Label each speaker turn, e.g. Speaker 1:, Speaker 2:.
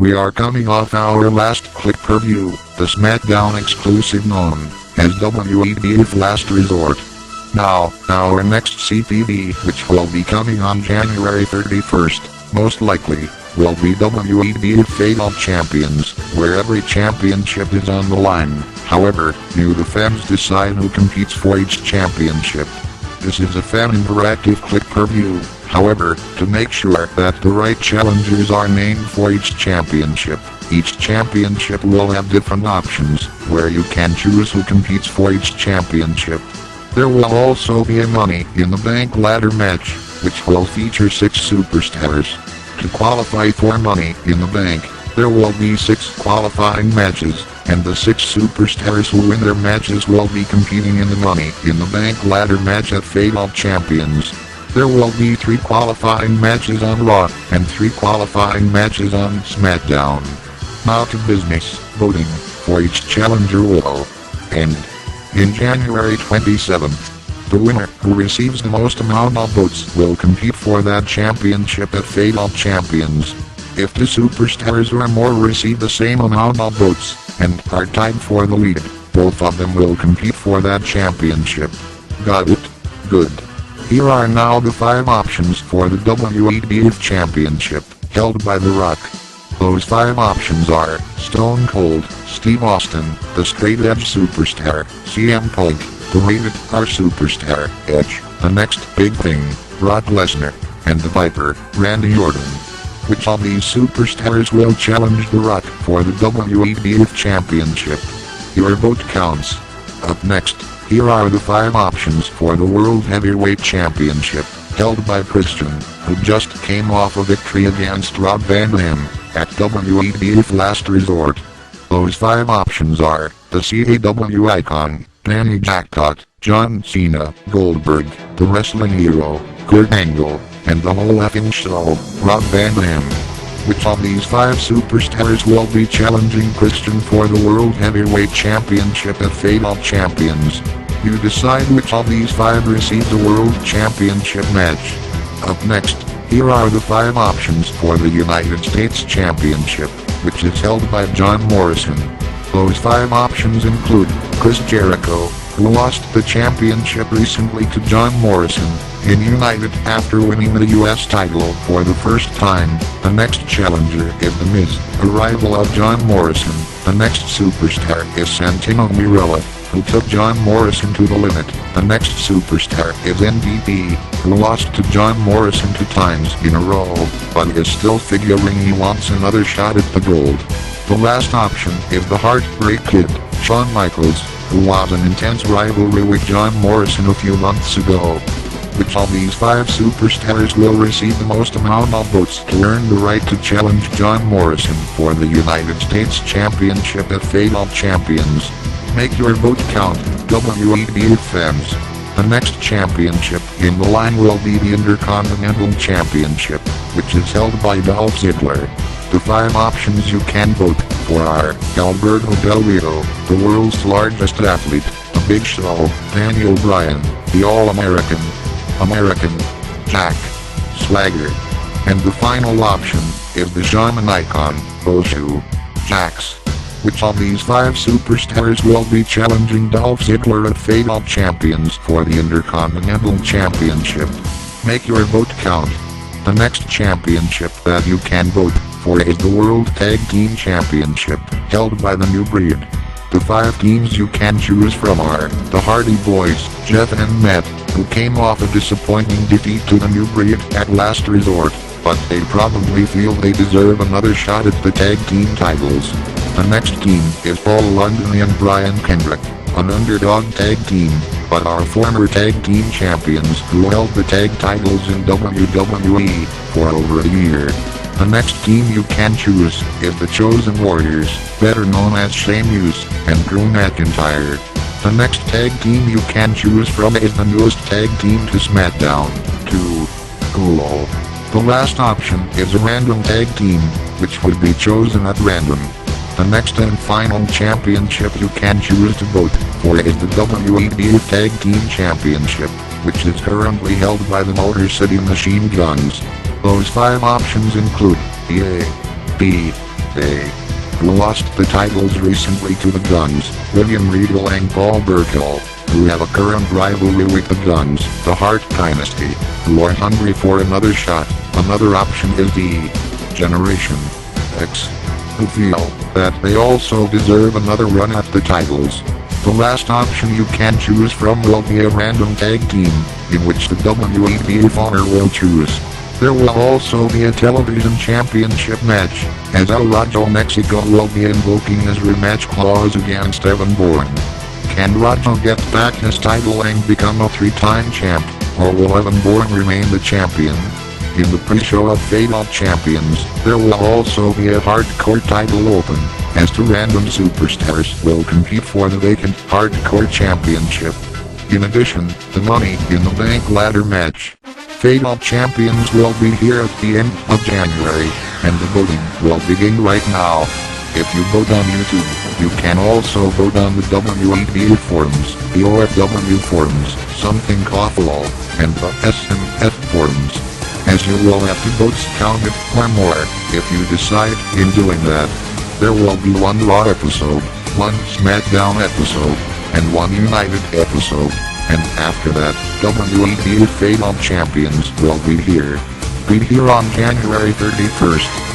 Speaker 1: We are coming off our last click-per-view, the SmackDown exclusive known as WEDF Last Resort. Now, our next CPV, which will be coming on January 31st, most likely, will be WEDF Fate of Champions, where every championship is on the line. However, the fans decide who competes for each championship. This is a fan interactive click-per-view. However, to make sure that the right challengers are named for each championship will have different options, where you can choose who competes for each championship. There will also be a Money in the Bank ladder match, which will feature 6 superstars. To qualify for Money in the Bank, there will be 6 qualifying matches, and the 6 superstars who win their matches will be competing in the Money in the Bank ladder match at Fate of Champions. There will be 3 qualifying matches on Raw, and 3 qualifying matches on SmackDown. Now to business. Voting for each challenger will end in January 27th. The winner, who receives the most amount of votes, will compete for that championship at Fate of Champions. If the superstars or more receive the same amount of votes, and are tied for the lead, both of them will compete for that championship. Got it? Good. Here are now the 5 options for the WEDF Championship, held by The Rock. Those 5 options are Stone Cold, Steve Austin, the Straight Edge Superstar, CM Punk, the Rated R Superstar, Edge, the Next Big Thing, Brock Lesnar, and the Viper, Randy Orton. Which of these superstars will challenge The Rock for the WEDF Championship? Your vote counts. Up next, here are the 5 options for the World Heavyweight Championship, held by Christian, who just came off a victory against Rob Van Dam at WEDF Last Resort. Those 5 options are the CAW Icon, Danny Jackpot, John Cena, Goldberg, the Wrestling Hero, Kurt Angle, and the whole effing show, Rob Van Dam. Which of these 5 superstars will be challenging Christian for the World Heavyweight Championship at Fate of Champions? You decide which of these 5 receive the World Championship match. Up next, here are the 5 options for the United States Championship, which is held by John Morrison. Those 5 options include Chris Jericho, who lost the championship recently to John Morrison in United after winning the US title for the first time. The next challenger is The Miz, a rival of John Morrison. The next superstar is Santino Marella, who took John Morrison to the limit. The next superstar is MVP, who lost to John Morrison 2 times in a row, but is still figuring he wants another shot at the gold. The last option is the Heartbreak Kid, Shawn Michaels, who was an intense rivalry with John Morrison a few months ago. Which of these 5 superstars will receive the most amount of votes to earn the right to challenge John Morrison for the United States Championship at Fate of Champions? Make your vote count, WEDF fans. The next championship in the line will be the Intercontinental Championship, which is held by Dolph Ziggler. The 5 options you can vote for are Alberto Del Rio, the world's largest athlete, The Big Show, Daniel Bryan, the All-American, Jack Swagger. And the final option is the Shaman icon, Rojo Jax. Which of these 5 superstars will be challenging Dolph Ziggler at Fate of Champions for the Intercontinental Championship? Make your vote count. The next championship that you can vote for is the World Tag Team Championship, held by the New Breed. The 5 teams you can choose from are the Hardy Boys, Jeff and Matt, who came off a disappointing defeat to the New Breed at Last Resort, but they probably feel they deserve another shot at the tag team titles. The next team is Paul London and Brian Kendrick, an underdog tag team, but are former tag team champions who held the tag titles in WWE for over a year. The next team you can choose is the Chosen Warriors, better known as Sheamus and Drew McIntyre. The next tag team you can choose from is the newest tag team to SmackDown, CAWful. The last option is a random tag team, which would be chosen at random. The next and final championship you can choose to vote for is the WEDF Tag Team Championship, which is currently held by the Motor City Machine Guns. Those 5 options include A, B, Day, who lost the titles recently to the Guns, William Regal and Paul Burkle, who have a current rivalry with the Guns, the Hart Dynasty, who are hungry for another shot. Another option is the Generation X, who feel that they also deserve another run at the titles. The last option you can choose from will be a random tag team, in which the WEDF owner will choose. There will also be a television championship match, as Rojo Mexico will be invoking his rematch clause against Evan Bourne. Can Rojo get back his title and become a 3-time champ, or will Evan Bourne remain the champion? In the pre-show of Fate of Champions, there will also be a hardcore title open, as 2 random superstars will compete for the vacant hardcore championship. In addition, the Money in the Bank ladder match, Fate of Champions will be here at the end of January, and the voting will begin right now. If you vote on YouTube, you can also vote on the WEDF Forums, the OFW Forums, something CAWful, and the SMF Forums, as you will have the votes counted or more. If you decide in doing that, there will be 1 Raw episode, 1 Smackdown episode, and 1 United episode, and after that, WEDF Fate of Champions will be here on January 31st.